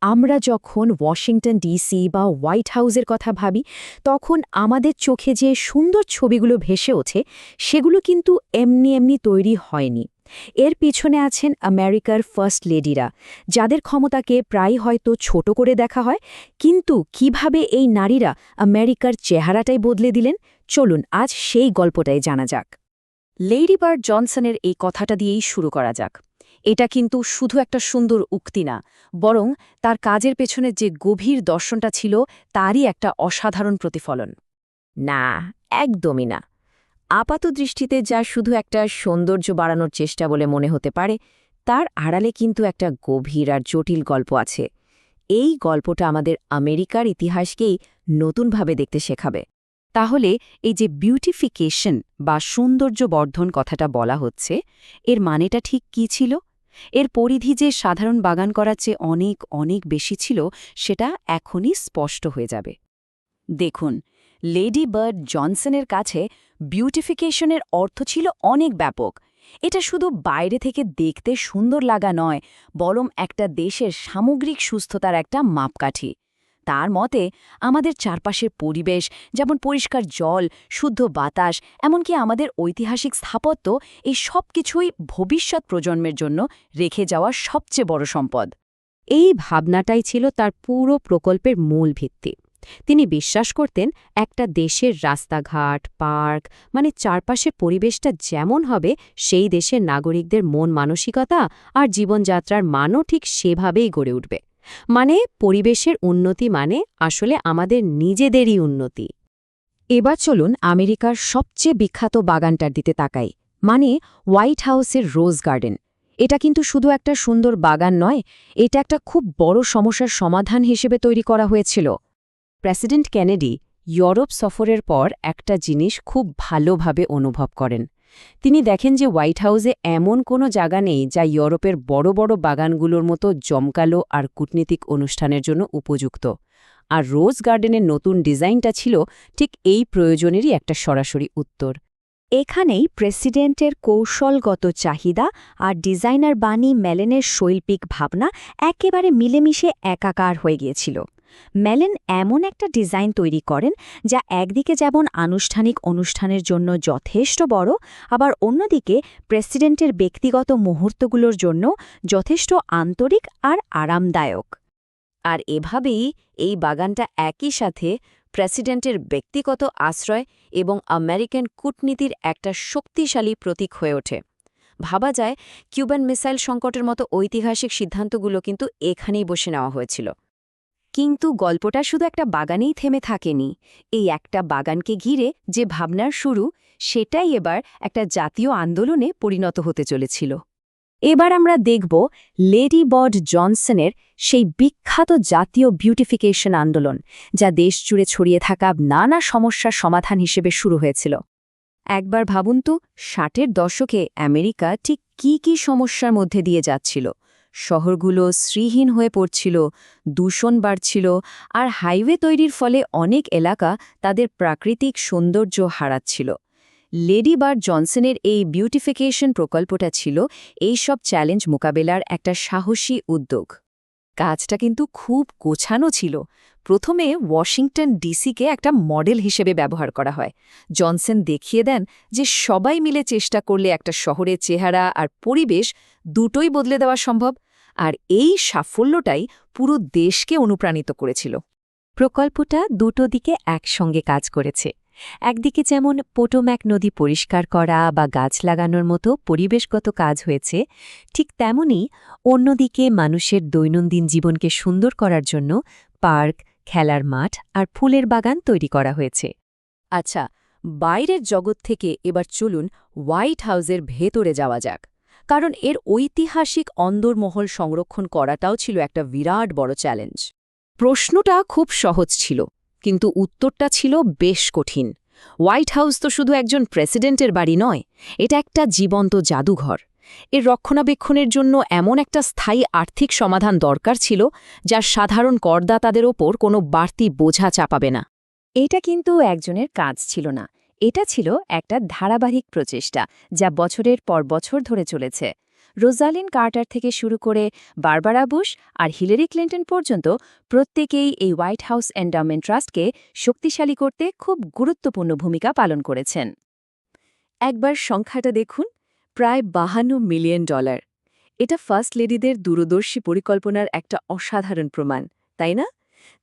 আমরা যখন Washington DC বা হোয়াইট হাউসের কথা ভাবি তখন আমাদের চোখে যে সুন্দর ছবিগুলো ভেসে ওঠে সেগুলো কিন্তু এমনি এমনি তৈরি হয়নি। এর পিছনে আছেন আমেরিকার ফার্স্ট লেডিরা, যাদের ক্ষমতাকে প্রায় হয়তো ছোট করে দেখা হয়, কিন্তু কিভাবে এই নারীরা আমেরিকার চেহারাটাই বদলে দিলেন, চলুন আজ সেই গল্পটাই জানা যাক। লেডি বার্ড জনসনের এই কথাটা দিয়েই শুরু করা যাক। এটা কিন্তু শুধু একটা সুন্দর উক্তি না, বরং তার কাজের পেছনে যে গভীর দর্শনটা ছিল তারই একটা অসাধারণ প্রতিফলন। না, একদমই না। আপাত দৃষ্টিতে যা শুধু একটা সৌন্দর্য বাড়ানোর চেষ্টা বলে মনে হতে পারে, তার আড়ালে কিন্তু একটা গভীর আর জটিল গল্প আছে। এই গল্পটা আমাদের আমেরিকার ইতিহাসকেই নতুনভাবে দেখতে শেখাবে। তাহলে এই যে বিউটিফিকেশন বা সৌন্দর্য বর্ধন কথাটা বলা হচ্ছে, এর মানেটা ঠিক কী ছিল? এর পরিধি যে সাধারণ বাগান করার চেয়ে অনেক অনেক বেশি ছিল, সেটা এখনই স্পষ্ট হয়ে যাবে। দেখুন, লেডি বার্ড জনসনের কাছে বিউটিফিকেশনের অর্থ ছিল অনেক ব্যাপক। এটা শুধু বাইরে থেকে দেখতে সুন্দর লাগা নয়, বরং একটা দেশের সামগ্রিক সুস্থতার একটা মাপকাঠি। তার মতে আমাদের চারপাশের পরিবেশ, যেমন পরিষ্কার জল, শুদ্ধ বাতাস, এমনকি আমাদের ঐতিহাসিক স্থাপত্য, এই সব কিছুই ভবিষ্যৎ প্রজন্মের জন্য রেখে যাওয়া সবচেয়ে বড় সম্পদ। এই ভাবনাটাই ছিল তার পুরো প্রকল্পের মূল ভিত্তি। তিনি বিশ্বাস করতেন একটা দেশের রাস্তাঘাট, পার্ক, মানে চারপাশের পরিবেশটা যেমন হবে, সেই দেশের নাগরিকদের মন মানসিকতা আর জীবনযাত্রার মানও ঠিক সেভাবেই গড়ে উঠবে। মানে পরিবেশের উন্নতি মানে আসলে আমাদের নিজেদেরই উন্নতি। এবার চলুন আমেরিকার সবচেয়ে বিখ্যাত বাগানটার দিকে তাকাই, মানে হোয়াইট হাউসের রোজ গার্ডেন। এটা কিন্তু শুধু একটা সুন্দর বাগান নয়, এটা একটা খুব বড় সমস্যার সমাধান হিসেবে তৈরি করা হয়েছিল। প্রেসিডেন্ট কেনেডি ইউরোপ সফরের পর একটা জিনিস খুব ভালোভাবে অনুভব করেন। তিনি দেখেন যে হোয়াইট হাউসে এমন কোনো জায়গা নেই যা ইউরোপের বড় বড় বাগানগুলোর মতো জমকালো আর কূটনীতিক অনুষ্ঠানের জন্য উপযুক্ত। আর রোজ গার্ডেনের নতুন ডিজাইনটা ছিল ঠিক এই প্রয়োজনেরই একটা সরাসরি উত্তর। এখানেই প্রেসিডেন্টের কৌশলগত চাহিদা আর ডিজাইনার বানি মেলেনের শৈল্পিক ভাবনা একেবারে মিলেমিশে একাকার হয়ে গিয়েছিল। মেলেন এমন একটা ডিজাইন তৈরি করেন যা একদিকে যেমন আনুষ্ঠানিক অনুষ্ঠানের জন্য যথেষ্ট বড়, আবার অন্যদিকে প্রেসিডেন্টের ব্যক্তিগত মুহূর্তগুলোর জন্য যথেষ্ট আন্তরিক আর আরামদায়ক। আর এভাবেই এই বাগানটা একই সাথে প্রেসিডেন্টের ব্যক্তিগত আশ্রয় এবং আমেরিকান কূটনীতির একটা শক্তিশালী প্রতীক হয়ে ওঠে। ভাবা যায় কিউবান মিসাইল সংকটের মতো ঐতিহাসিক সিদ্ধান্তগুলো কিন্তু এখানেই বসে নেওয়া হয়েছিল। কিন্তু গল্পটা শুধু একটা বাগানেই থেমে থাকেনি। এই একটা বাগানকে ঘিরে যে ভাবনার শুরু, সেটাই এবার একটা জাতীয় আন্দোলনে পরিণত হতে চলেছিল। এবার আমরা দেখব লেডি বার্ড জনসনের সেই বিখ্যাত জাতীয় বিউটিফিকেশন আন্দোলন, যা দেশ জুড়ে ছড়িয়ে থাকা নানা সমস্যার সমাধান হিসেবে শুরু হয়েছিল। একবার ভাবুন তো, ৬০-এর দশকে আমেরিকা ঠিক কি সমস্যার মধ্যে দিয়ে যাচ্ছিল। শহরগুলো শ্রীহীন হয়ে পড়ছিল, দূষণ বাড়ছিল, আর হাইওয়ে তৈরির ফলে অনেক এলাকা তাদের প্রাকৃতিক সৌন্দর্য হারাচ্ছিল। লেডি বার্ড জনসনের এই বিউটিফিকেশন প্রকল্পটা ছিল এই সব চ্যালেঞ্জ মোকাবেলার একটা সাহসী উদ্যোগ। কাজটা কিন্তু খুব গোছানো ছিল। প্রথমে ওয়াশিংটন ডিসিকে একটা মডেল হিসেবে ব্যবহার করা হয়। জনসন দেখিয়ে দেন যে সবাই মিলে চেষ্টা করলে একটা শহরের চেহারা আর পরিবেশ দুটোই বদলে দেওয়া সম্ভব। আর এই সাফল্যটাই পুরো দেশকে অনুপ্রাণিত করেছিল। প্রকল্পটা দুটো দিকে একসঙ্গে কাজ করেছে। একদিকে যেমন পোটোম্যাক নদী পরিষ্কার করা বা গাছ লাগানোর মতো পরিবেশগত কাজ হয়েছে, ঠিক তেমনি অন্যদিকে মানুষের দৈনন্দিন জীবনকে সুন্দর করার জন্য পার্ক, খেলার মাঠ আর ফুলের বাগান তৈরি করা হয়েছে। আচ্ছা, বাইরের জগৎ থেকে এবার চলুন হোয়াইট হাউসের ভেতরে যাওয়া যাক, কারণ এর ঐতিহাসিক অন্দরমহল সংরক্ষণ করাটাও ছিল একটা বিরাট বড় চ্যালেঞ্জ। প্রশ্নটা খুব সহজ ছিল, কিন্তু উত্তরটা ছিল বেশ কঠিন। হোয়াইট হাউস তো শুধু একজন প্রেসিডেন্টের বাড়ি নয়, এটা একটা জীবন্ত জাদুঘর। এর রক্ষণাবেক্ষণের জন্য এমন একটা স্থায়ী আর্থিক সমাধান দরকার ছিল যার সাধারণ করদাতাদের ওপর কোনো বাড়তি বোঝা চাপাবে না। এটা কিন্তু একজনের কাজ ছিল না, এটা ছিল একটা ধারাবাহিক প্রচেষ্টা যা বছরের পর বছর ধরে চলেছে। রোজালিন কার্টার থেকে শুরু করে বারবারা বুশ আর হিলারি ক্লিন্টন পর্যন্ত প্রত্যেকেই এই হোয়াইট হাউস এন্ডাওমেন্ট ট্রাস্টকে শক্তিশালী করতে খুব গুরুত্বপূর্ণ ভূমিকা পালন করেছেন। একবার সংখ্যাটা দেখুন, প্রায় $52 মিলিয়ন। এটা ফার্স্ট লেডিদের দূরদর্শী পরিকল্পনার একটা অসাধারণ প্রমাণ, তাই না?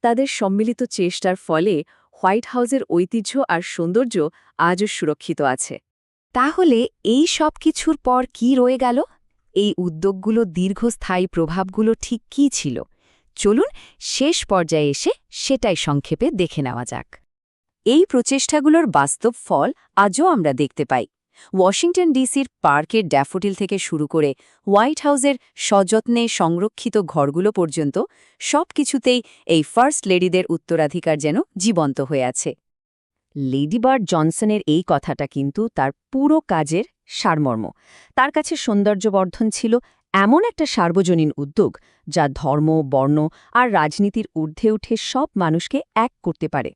তাদের সম্মিলিত চেষ্টার ফলে হোয়াইট হাউসের ঐতিহ্য আর সৌন্দর্য আজও সুরক্ষিত আছে। তাহলে এই সব কিছুর পর কি রয়ে গেল? এই উদ্যোগগুলো দীর্ঘস্থায়ী প্রভাবগুলো ঠিক কী ছিল? চলুন শেষ পর্যায়ে এসে সেটাই সংক্ষেপে দেখে নেওয়া যাক। এই প্রচেষ্টাগুলোর বাস্তব ফল আজও আমরা দেখতে পাই। ওয়াশিংটন ডিসির পার্কের ড্যাফোডিল থেকে শুরু করে হোয়াইট হাউসের সযত্নে সংরক্ষিত ঘরগুলো পর্যন্ত সবকিছুতেই এই ফার্স্ট লেডিদের উত্তরাধিকার যেন জীবন্ত হয়ে আছে। লেডি বার্ড জনসনের এই কথাটা কিন্তু তার পুরো কাজের সারমর্ম। তার কাছে সৌন্দর্যবর্ধন ছিল এমন একটা সার্বজনীন উদ্যোগ যা ধর্ম, বর্ণ আর রাজনীতির ঊর্ধ্বে উঠে সব মানুষকে এক করতে পারে।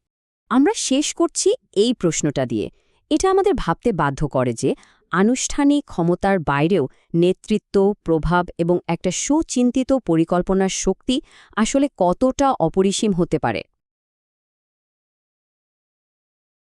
আমরা শেষ করছি এই প্রশ্নটা দিয়ে। এটা আমাদের ভাবতে বাধ্য করে যে আনুষ্ঠানিক ক্ষমতার বাইরেও নেতৃত্ব, প্রভাব এবং একটা সুচিন্তিত পরিকল্পনার শক্তি আসলে কতটা অপরিসীম হতে পারে।